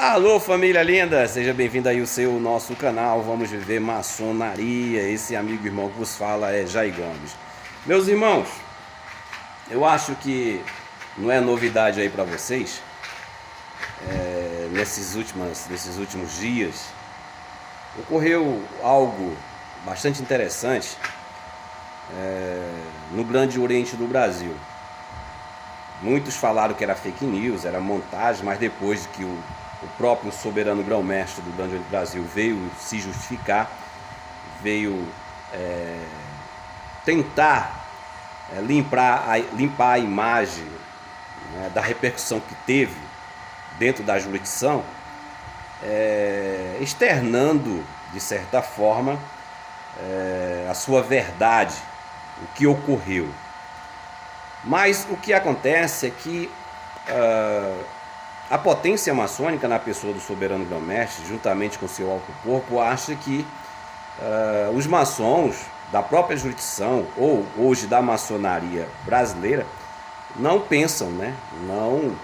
Alô, família linda, seja bem-vindo aí ao nosso canal. Vamos viver maçonaria. Esse amigo e irmão que vos fala é Jair Gomes. Meus irmãos, eu acho que não é novidade aí para vocês. Nesses últimos dias ocorreu algo bastante interessante no Grande Oriente do Brasil. Muitos falaram que era fake news, era montagem, mas depois de que o próprio soberano grão-mestre do Grande Oriente do Brasil veio se justificar, veio tentar limpar a imagem, né, da repercussão que teve dentro da jurisdição, externando, de certa forma, a sua verdade, o que ocorreu. Mas o que acontece é que a potência maçônica, na pessoa do soberano grão-mestre, juntamente com seu alto corpo, acha que os maçons da própria jurisdição, ou hoje da maçonaria brasileira, não pensam, né? Não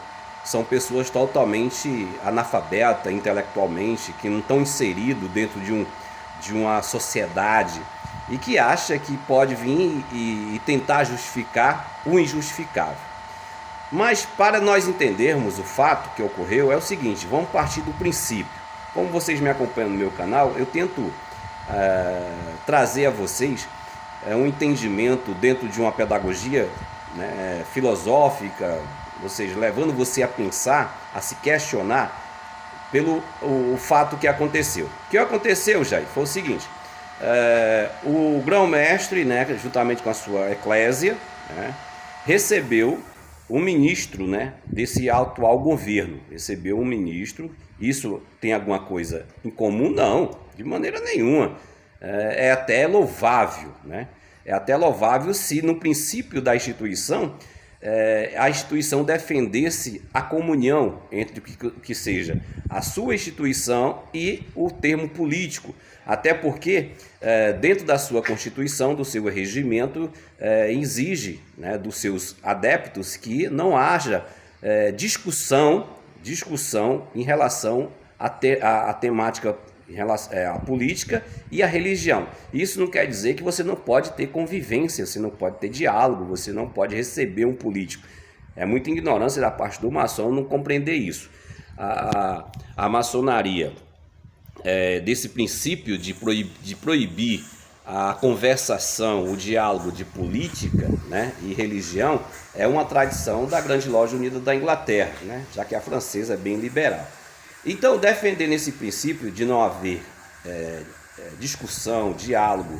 são pessoas totalmente analfabetas intelectualmente, que não estão inseridos dentro de uma sociedade e que acha que pode vir e tentar justificar o injustificável. Mas para nós entendermos o fato que ocorreu é o seguinte, vamos partir do princípio. Como vocês me acompanham no meu canal, eu tento trazer a vocês um entendimento dentro de uma pedagogia, né, filosófica, ou seja, levando você a pensar, a se questionar pelo o fato que aconteceu. O que aconteceu, Jair, foi o seguinte: o grão-mestre, né, juntamente com a sua eclésia, né, recebeu um ministro, né, desse atual governo. Recebeu um ministro. Isso tem alguma coisa em comum? Não, de maneira nenhuma. É até louvável, né? É até louvável se no princípio da instituição a instituição defendesse a comunhão entre o que seja a sua instituição e o termo político. Até porque, dentro da sua Constituição, do seu regimento, exige, né, dos seus adeptos que não haja discussão em relação à temática, em relação à política e à religião. Isso não quer dizer que você não pode ter convivência, você não pode ter diálogo, você não pode receber um político. É muita ignorância da parte do maçom não compreender isso. A maçonaria, desse princípio de proibir a conversação, o diálogo de política, né, e religião, é uma tradição da Grande Loja Unida da Inglaterra, né, já que a francesa é bem liberal. Então, defendendo esse princípio de não haver discussão, diálogo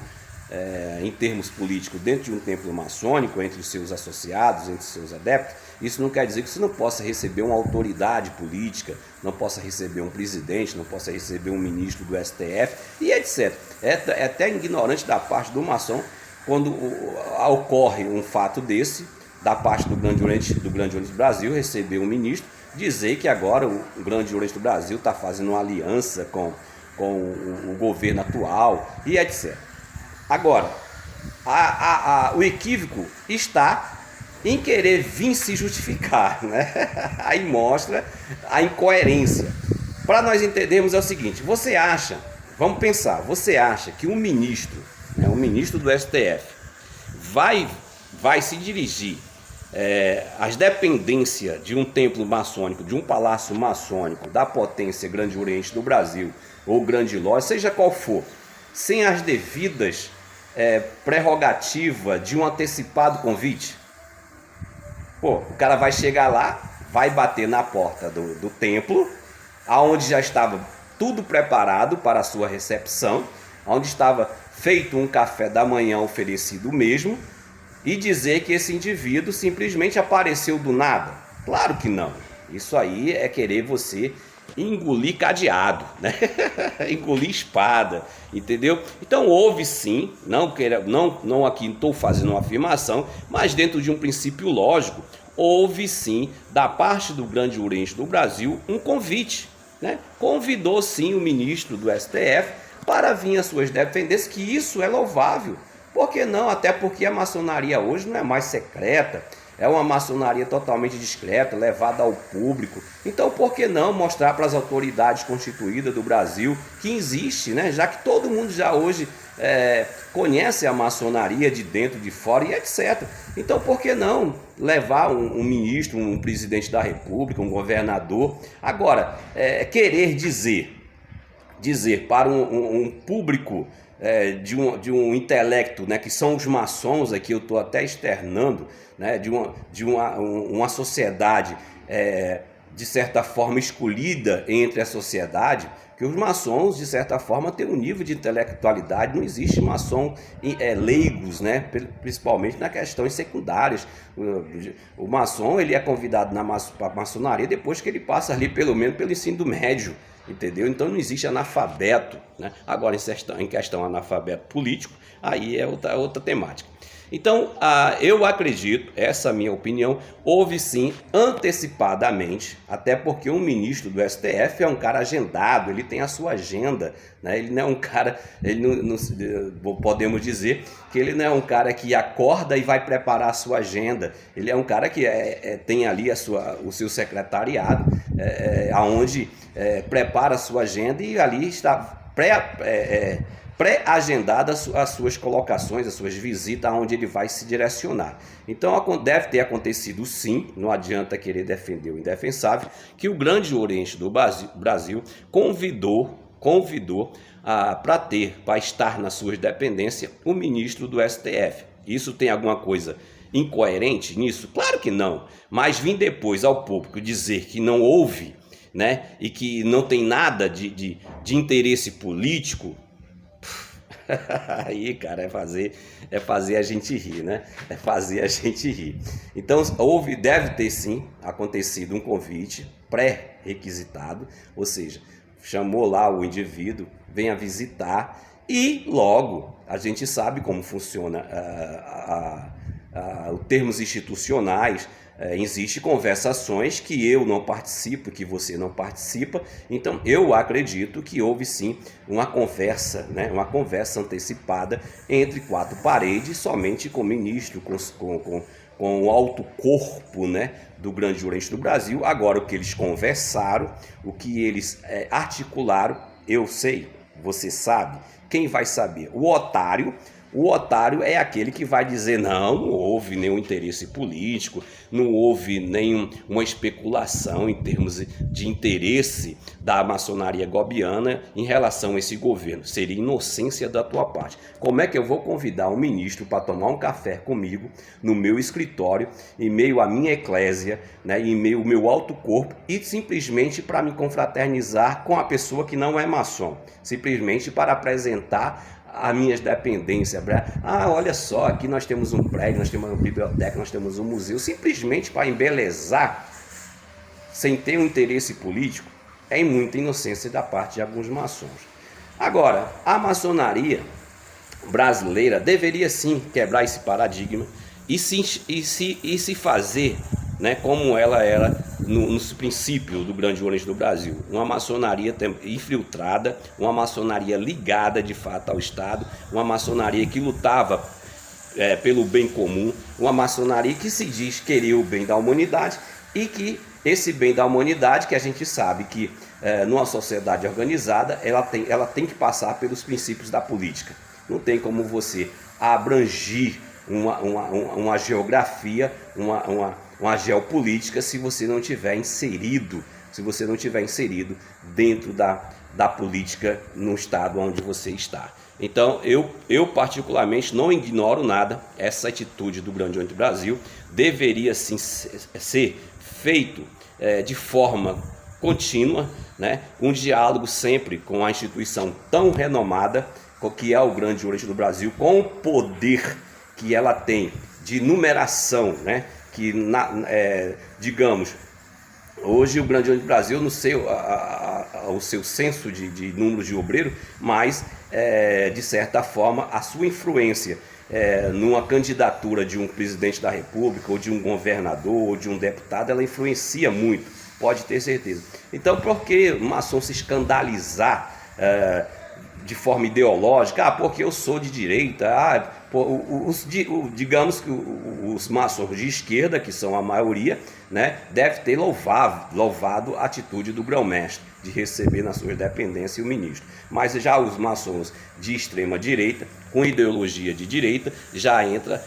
em termos políticos dentro de um templo maçônico, entre os seus associados, entre os seus adeptos, isso não quer dizer que você não possa receber uma autoridade política, não possa receber um presidente, não possa receber um ministro do STF e etc. É até ignorante da parte do maçom quando ocorre um fato desse, da parte do Grande Oriente do Brasil, receber um ministro, dizer que agora o Grande Oriente do Brasil está fazendo uma aliança com o governo atual e etc. Agora, o equívoco está em querer vir se justificar, né? Aí mostra a incoerência. Para nós entendermos é o seguinte: você acha, vamos pensar, você acha que um ministro, né, um ministro do STF, vai se dirigir às dependências de um templo maçônico, de um palácio maçônico, da potência Grande Oriente do Brasil, ou Grande Loja, seja qual for, sem as devidas prerrogativas de um antecipado convite? Pô, o cara vai chegar lá, vai bater na porta do templo, aonde já estava tudo preparado para a sua recepção, onde estava feito um café da manhã oferecido mesmo, e dizer que esse indivíduo simplesmente apareceu do nada? Claro que não. Isso aí é querer você engolir cadeado, né? Engolir espada, entendeu? Então houve sim, não aqui estou fazendo uma afirmação, mas dentro de um princípio lógico, houve sim, da parte do Grande Oriente do Brasil, um convite, né? Convidou sim o ministro do STF para vir às suas dependências, que isso é louvável. Por que não? Até porque a maçonaria hoje não é mais secreta, é uma maçonaria totalmente discreta, levada ao público. Então, por que não mostrar para as autoridades constituídas do Brasil que existe, né? Já que todo mundo já hoje conhece a maçonaria de dentro, de fora e etc. Então, por que não levar um ministro, um presidente da República, um governador? Agora, querer dizer para um público de um intelecto, né, que são os maçons, aqui eu estou até externando, né, de uma sociedade de certa forma escolhida entre a sociedade, que os maçons de certa forma têm um nível de intelectualidade, não existe maçom leigos, né, principalmente nas questões secundárias. O maçom ele é convidado para a maçonaria depois que ele passa ali pelo menos pelo ensino médio. Entendeu? Então não existe analfabeto, né? Agora, em questão analfabeto político, aí é outra temática. Então, eu acredito, essa é a minha opinião, houve sim antecipadamente, até porque um ministro do STF é um cara agendado, ele tem a sua agenda, né? Ele não é um cara, podemos dizer que ele não é um cara que acorda e vai preparar a sua agenda, ele é um cara que tem ali o seu secretariado, aonde prepara a sua agenda e ali está pré-agendadas as suas colocações, as suas visitas, aonde ele vai se direcionar. Então deve ter acontecido sim, não adianta querer defender o indefensável, que o Grande Oriente do Brasil convidou para estar nas suas dependências o ministro do STF. Isso tem alguma coisa incoerente nisso? Claro que não, mas vir depois ao público dizer que não houve, né, e que não tem nada de interesse político, aí, cara, é fazer a gente rir, né? É fazer a gente rir. Então, deve ter sim acontecido um convite pré-requisitado, ou seja, chamou lá o indivíduo, venha visitar e logo a gente sabe como funciona os termos institucionais. Existem conversações que eu não participo, que você não participa, então eu acredito que houve sim uma conversa, né, uma conversa antecipada entre quatro paredes, somente com o ministro, com o alto corpo, né, do Grande Oriente do Brasil. Agora, o que eles conversaram, o que eles articularam, eu sei, você sabe, quem vai saber? O otário é aquele que vai dizer não houve nenhum interesse político, não houve nenhuma especulação em termos de interesse da maçonaria gobiana em relação a esse governo. Seria inocência da tua parte. Como é que eu vou convidar um ministro para tomar um café comigo no meu escritório, em meio à minha eclésia, né, em meio ao meu alto corpo, e simplesmente para me confraternizar com a pessoa que não é maçom, simplesmente para apresentar as minhas dependências? Olha só, aqui nós temos um prédio, nós temos uma biblioteca, nós temos um museu, simplesmente para embelezar, sem ter um interesse político, é muita inocência da parte de alguns maçons. Agora, a maçonaria brasileira deveria sim quebrar esse paradigma e se fazer, né, como ela era no princípio do Grande Oriente do Brasil, uma maçonaria infiltrada, uma maçonaria ligada de fato ao Estado, uma maçonaria que lutava pelo bem comum, uma maçonaria que se diz querer o bem da humanidade, e que esse bem da humanidade, que a gente sabe que numa sociedade organizada, ela tem que passar pelos princípios da política. Não tem como você abrangir uma geografia, uma geopolítica, se você não tiver inserido, dentro da política no estado onde você está. Então, eu particularmente não ignoro nada. Essa atitude do Grande Oriente do Brasil deveria sim ser feito de forma contínua, né? Um diálogo sempre com a instituição tão renomada que é o Grande Oriente do Brasil, com o poder que ela tem de numeração, né? Que, digamos, hoje o Grande Oriente do Brasil, não sei o seu censo de número de obreiro, mas, de certa forma, a sua influência numa candidatura de um presidente da República, ou de um governador, ou de um deputado, ela influencia muito, pode ter certeza. Então, por que o maçom se escandalizar de forma ideológica? Porque eu sou de direita, Digamos que os maçons de esquerda, que são a maioria, né, deve ter louvado a atitude do grão-mestre de receber nas suas dependências o ministro. Mas já os maçons de extrema direita, com ideologia de direita, já entra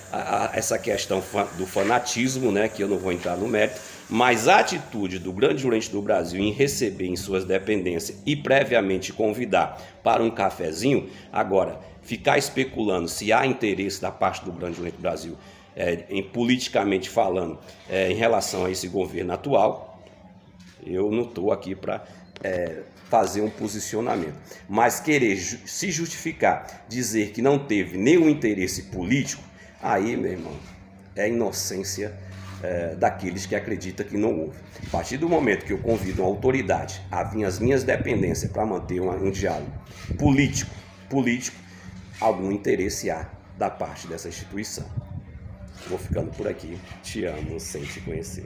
essa questão do fanatismo, né, que eu não vou entrar no mérito, mas a atitude do grande jurente do Brasil em receber em suas dependências e previamente convidar para um cafezinho, agora, ficar especulando se há interesse da parte do grande jurente do Brasil, politicamente falando, em relação a esse governo atual, eu não estou aqui para fazer um posicionamento. Mas querer se justificar, dizer que não teve nenhum interesse político, aí, meu irmão, é inocência daqueles que acreditam que não houve. A partir do momento que eu convido uma autoridade a vir às minhas dependências para manter um diálogo político, algum interesse há da parte dessa instituição. Vou ficando por aqui. Te amo sem te conhecer.